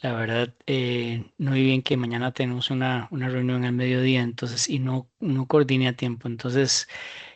La verdad, no vi bien que mañana tenemos una reunión al mediodía, entonces, y no coordiné a tiempo. Entonces,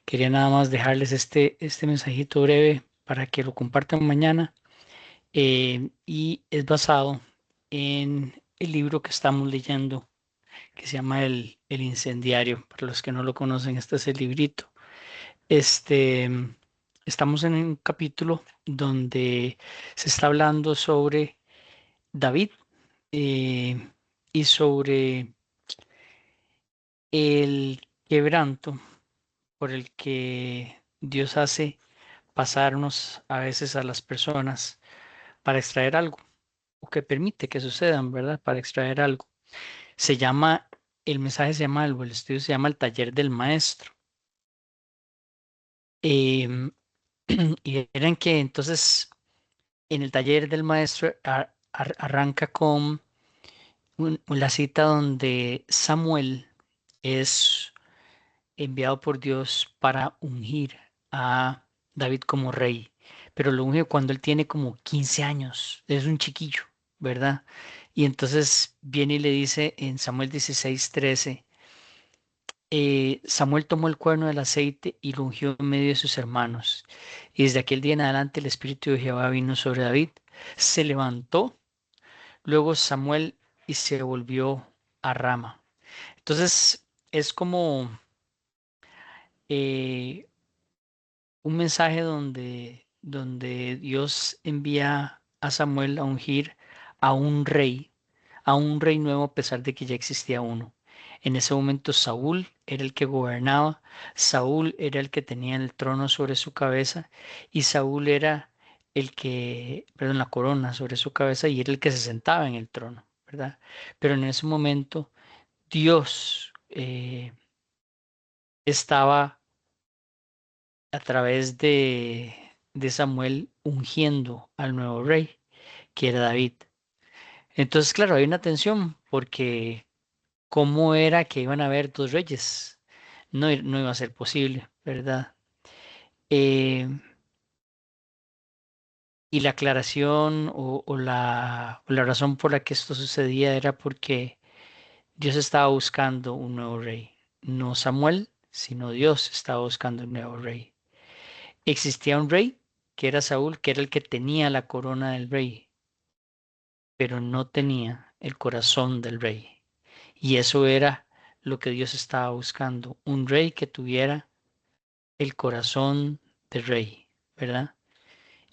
quería nada más dejarles este mensajito breve para que lo compartan mañana. Y es basado en el libro que estamos leyendo, que se llama El Incendiario. Para los que no lo conocen, este es el librito. Este, estamos en un capítulo donde se está hablando sobre David, eh, y sobre el quebranto por el que Dios hace pasarnos a veces a las personas para extraer algo, o que permite que sucedan, ¿verdad? Para extraer algo. Se llama, el mensaje se llama, el estudio se llama el taller del maestro. Em, y eran que entonces en el taller del maestro arranca con la cita donde Samuel es enviado por Dios para ungir a David como rey, pero lo unge cuando él tiene como 15 años, es un chiquillo, ¿verdad? Y entonces viene y le dice en Samuel 16:13, Samuel tomó el cuerno del aceite y lo ungió en medio de sus hermanos. Y desde aquel día en adelante el Espíritu de Jehová vino sobre David. Se levantó luego Samuel y se volvió a Rama. Entonces es como eh, un mensaje donde Dios envía a Samuel a ungir a a un rey nuevo a pesar de que ya existía uno. En ese momento Saúl era el que gobernaba, Saúl era el que tenía el trono sobre su cabeza y Saúl era perdón, la corona sobre su cabeza y era el que se sentaba en el trono, ¿verdad? Pero en ese momento Dios estaba a través de Samuel ungiendo al nuevo rey, que era David. Entonces, claro, hay una tensión porque ¿cómo era que iban a haber dos reyes? No iba a ser posible, ¿verdad? Eh, y la aclaración o la razón por la que esto sucedía era porque Dios estaba buscando un nuevo rey. No Samuel, sino Dios estaba buscando un nuevo rey. Existía un rey, que era Saúl, que era el que tenía la corona del rey, pero no tenía el corazón del rey. Y eso era lo que Dios estaba buscando, un rey que tuviera el corazón del rey, ¿verdad?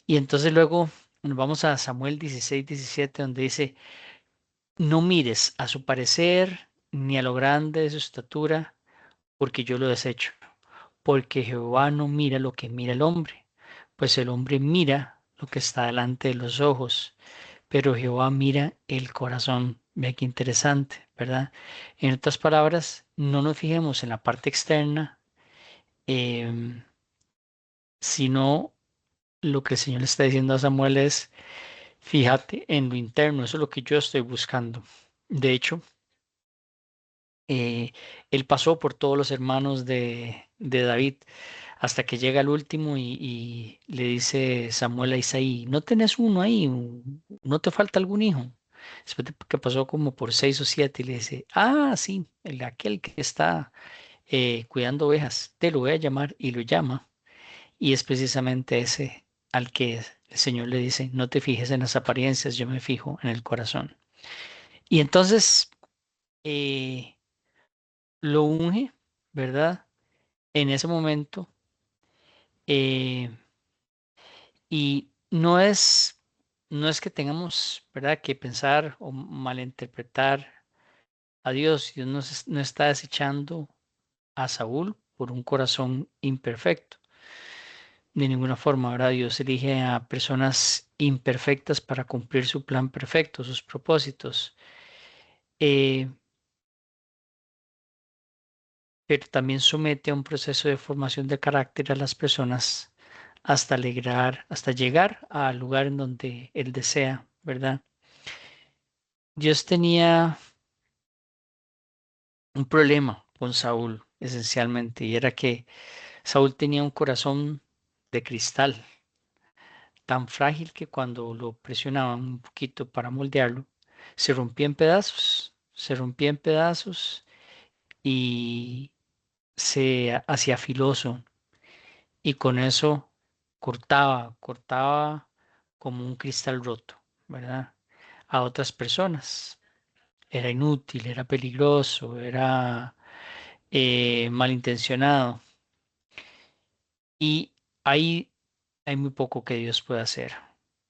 Y entonces luego nos vamos a Samuel 16:17, donde dice, no mires a su parecer ni a lo grande de su estatura, porque yo lo desecho, porque Jehová no mira lo que mira el hombre, pues el hombre mira lo que está delante de los ojos, pero Jehová mira el corazón. Ve qué interesante, ¿verdad? En otras palabras, no nos fijemos en la parte externa, em, sino lo que el Señor le está diciendo a Samuel es, fíjate en lo interno, eso es lo que yo estoy buscando. De hecho, eh, él pasó por todos los hermanos de David hasta que llega el último y le dice Samuel a Isaí, ¿no tenés uno ahí? ¿No te falta algún hijo? Después de que pasó como por 6 o 7 y le dice, ah, sí, aquel que está cuidando ovejas, te lo voy a llamar y lo llama. Y es precisamente ese al que el Señor le dice, no te fijes en las apariencias, yo me fijo en el corazón. Y entonces eh, lo unge, ¿verdad? En ese momento. eh, y no es que tengamos, ¿verdad?, que pensar o malinterpretar a Dios. Dios no está desechando a Saúl por un corazón imperfecto. De ninguna forma, ¿verdad? Dios elige a personas imperfectas para cumplir su plan perfecto, sus propósitos. Eh, pero también somete a un proceso de formación de carácter a las personas hasta llegar al lugar en donde Él desea, ¿verdad? Dios tenía un problema con Saúl, esencialmente, y era que Saúl tenía un corazón de cristal, tan frágil que cuando lo presionaban un poquito para moldearlo, se rompía en pedazos, se rompía en pedazos y se hacía filoso y con eso cortaba como un cristal roto, ¿verdad? A otras personas. Era inútil, era peligroso, era malintencionado. Y ahí hay muy poco que Dios puede hacer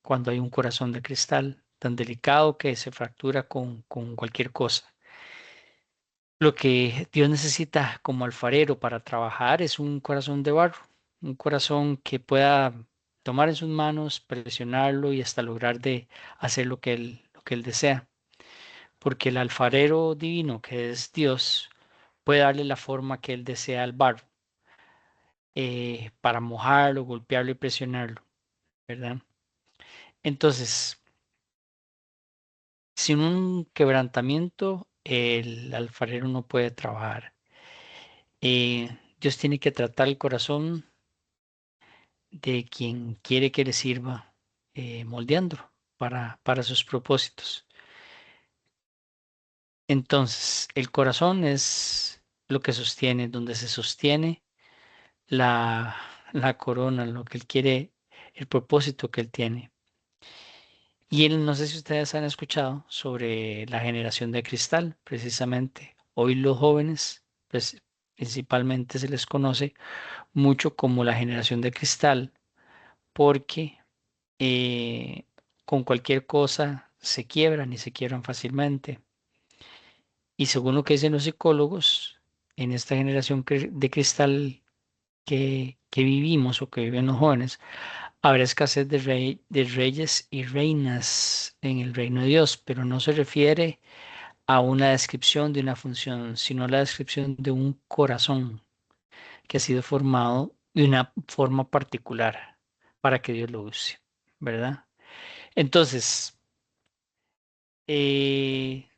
cuando hay un corazón de cristal tan delicado que se fractura con cualquier cosa. Lo que Dios necesita como alfarero para trabajar es un corazón de barro, un corazón que pueda tomar en sus manos, presionarlo y hasta lograr de hacer lo que él desea. Porque el alfarero divino, que es Dios, puede darle la forma que él desea al barro, para mojarlo, golpearlo y presionarlo, ¿verdad? Entonces, sin un quebrantamiento, el alfarero no puede trabajar. Dios tiene que tratar el corazón de quien quiere que le sirva, moldeándolo para sus propósitos. Entonces, el corazón es lo que sostiene, donde se sostiene la, la corona, lo que él quiere, el propósito que él tiene. Y él, no sé si ustedes han escuchado sobre la generación de cristal, precisamente. Hoy los jóvenes, pues principalmente se les conoce mucho como la generación de cristal, porque eh, con cualquier cosa se quiebran y se quiebran fácilmente. Y según lo que dicen los psicólogos, en esta generación de cristal que vivimos o que viven los jóvenes, habrá escasez de reyes y reinas en el reino de Dios, pero no se refiere a una descripción de una función, sino a la descripción de un corazón que ha sido formado de una forma particular para que Dios lo use, ¿verdad? Entonces, eh,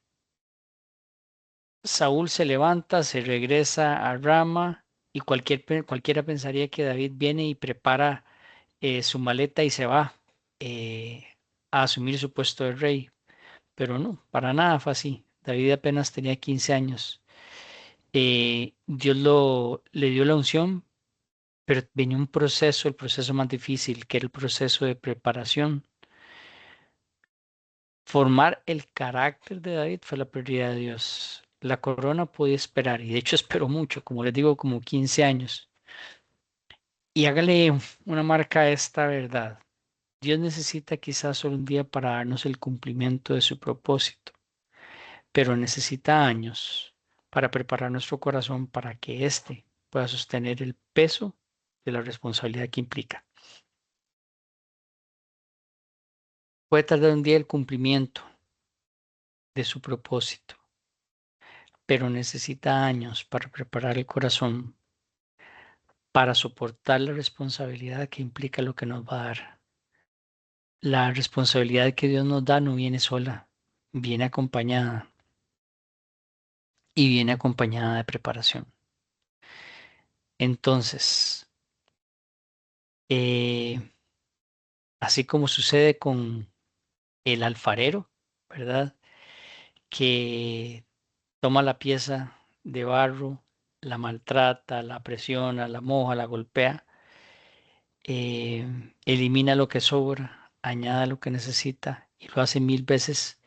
Saúl se levanta, se regresa a Rama y cualquiera pensaría que David viene y prepara su maleta y se va eh, a asumir su puesto de rey. Pero no, para nada fue así. David apenas tenía 15 años. Dios le dio la unción, pero venía un proceso, el proceso más difícil, que era el proceso de preparación. Formar el carácter de David fue la prioridad de Dios. La corona podía esperar, y de hecho esperó mucho, como les digo, como 15 años. Y hágale una marca a esta verdad. Dios necesita quizás solo un día para darnos el cumplimiento de su propósito, pero necesita años para preparar nuestro corazón para que éste pueda sostener el peso de la responsabilidad que implica. Puede tardar un día el cumplimiento de su propósito, pero necesita años para preparar el corazón para soportar la responsabilidad que implica lo que nos va a dar. La responsabilidad que Dios nos da no viene sola, viene acompañada y viene acompañada de preparación. Entonces, eh, así como sucede con el alfarero, ¿verdad? Que toma la pieza de barro, la maltrata, la presiona, la moja, la golpea, elimina lo que sobra, añade lo que necesita y lo hace 1000 veces.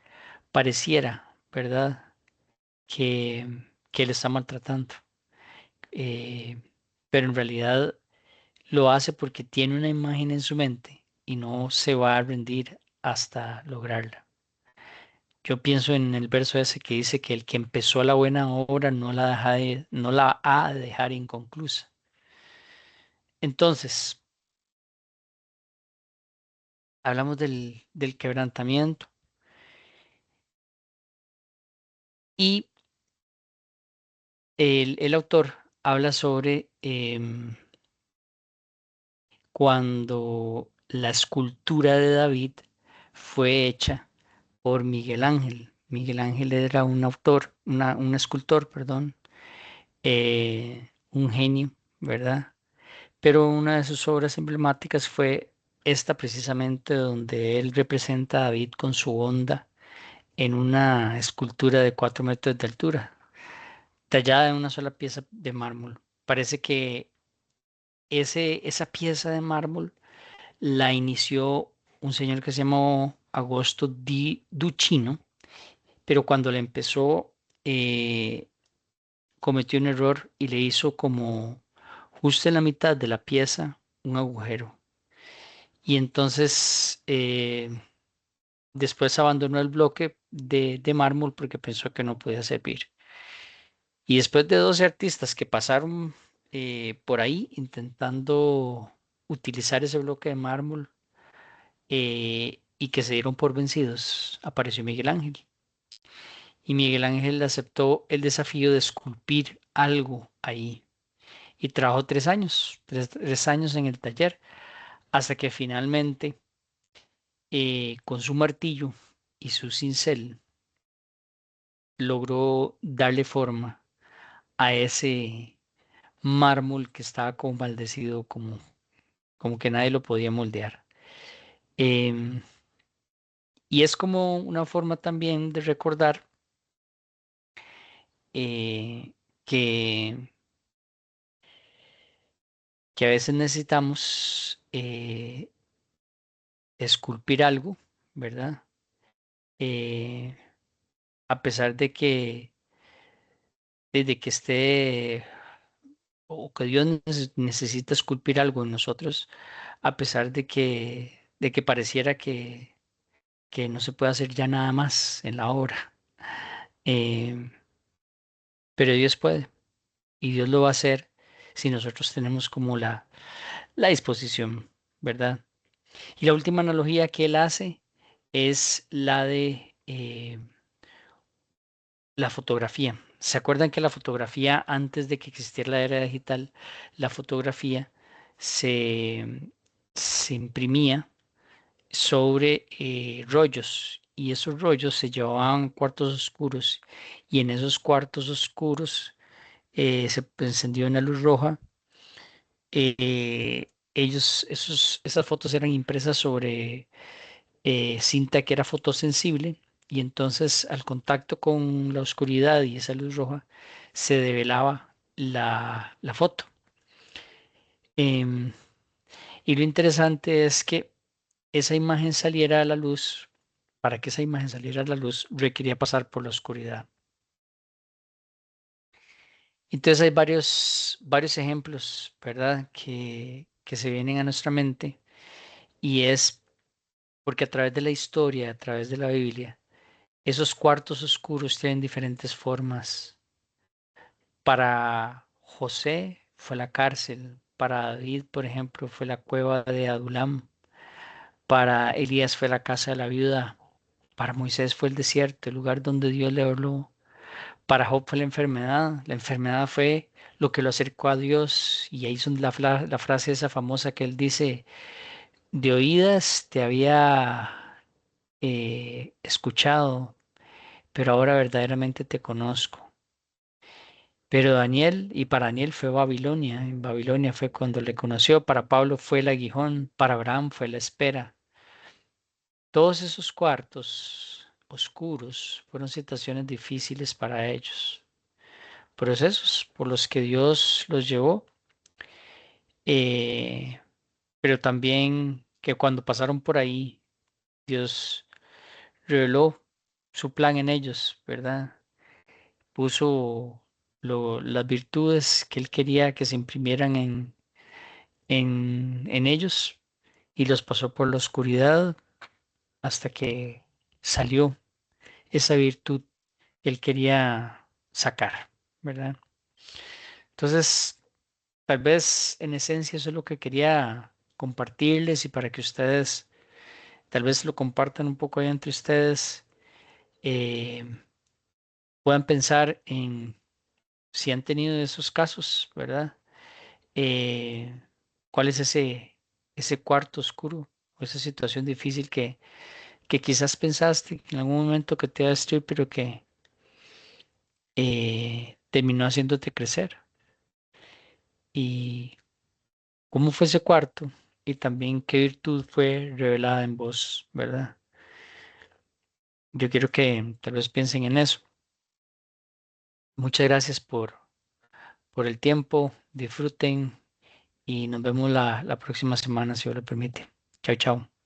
Pareciera, ¿verdad? Que le está maltratando. Eh, pero en realidad lo hace porque tiene una imagen en su mente y no se va a rendir hasta lograrla. Yo pienso en el verso ese que dice que el que empezó la buena obra no la ha de dejar inconclusa. Entonces, hablamos del quebrantamiento y el autor habla sobre cuando la escultura de David fue hecha por Miguel Ángel. Miguel Ángel era un autor, un escultor, perdón, un genio, ¿verdad? Pero una de sus obras emblemáticas fue esta precisamente donde él representa a David con su onda en una escultura de 4 metros de altura, tallada en una sola pieza de mármol. Parece que esa pieza de mármol la inició un señor que se llamó Agosto di Ducino, pero cuando la empezó, eh, cometió un error y le hizo como justo en la mitad de la pieza un agujero. Y entonces después abandonó el bloque de mármol porque pensó que no podía servir. Y después de 12 artistas que pasaron por ahí intentando utilizar ese bloque de mármol y que se dieron por vencidos, apareció Miguel Ángel. Y Miguel Ángel aceptó el desafío de esculpir algo ahí. Y trabajó 3 años, 3 años en el taller, hasta que finalmente, con su martillo y su cincel, logró darle forma a ese mármol que estaba como maldecido, como que nadie lo podía moldear. Em, y es como una forma también de recordar eh, que, que a veces necesitamos esculpir algo, ¿verdad? Eh, a pesar de que desde que esté o que Dios necesita esculpir algo en nosotros, a pesar de que pareciera que no se puede hacer ya nada más en la obra. Eh, pero Dios puede y Dios lo va a hacer si nosotros tenemos como la disposición, ¿verdad? Y la última analogía que él hace es la de la fotografía. ¿Se acuerdan que la fotografía, antes de que existiera la era digital, la fotografía se, se imprimía sobre rollos y esos rollos se llevaban a cuartos oscuros y en esos cuartos oscuros se encendió una luz roja? Esas fotos eran impresas sobre cinta que era fotosensible y entonces al contacto con la oscuridad y esa luz roja se develaba la foto. Em, y lo interesante es que esa imagen saliera a la luz. Para que esa imagen saliera a la luz requería pasar por la oscuridad. Entonces hay varios ejemplos, ¿verdad? Que se vienen a nuestra mente y es porque a través de la historia, a través de la Biblia, esos cuartos oscuros tienen diferentes formas. Para José fue la cárcel, para David, por ejemplo, fue la cueva de Adulam, para Elías fue la casa de la viuda, para Moisés fue el desierto, el lugar donde Dios le habló, para Job fue la enfermedad fue lo que lo acercó a Dios y ahí es donde la frase esa famosa que él dice, de oídas te había escuchado, pero ahora verdaderamente te conozco. Pero Daniel, y para Daniel fue Babilonia, en Babilonia fue cuando le conoció, para Pablo fue el aguijón, para Abraham fue la espera. Todos esos cuartos oscuros fueron situaciones difíciles para ellos, procesos por los que Dios los llevó, eh, pero también que cuando pasaron por ahí, Dios reveló su plan en ellos, ¿verdad? Puso las virtudes que Él quería que se imprimieran en ellos y los pasó por la oscuridad hasta que salió esa virtud que Él quería sacar, ¿verdad? Entonces, tal vez en esencia eso es lo que quería compartirles y para que ustedes tal vez lo compartan un poco ahí entre ustedes, eh, puedan pensar en si han tenido esos casos, ¿verdad? Eh, ¿Cuál es ese cuarto oscuro o esa situación difícil que quizás pensaste en algún momento que te iba a destruir, pero que terminó haciéndote crecer? ¿Y cómo fue ese cuarto? Y también qué virtud fue revelada en vos, ¿verdad? Yo quiero que tal vez piensen en eso. Muchas gracias por el tiempo, disfruten y nos vemos la próxima semana, si Dios lo permite. Chao, chao.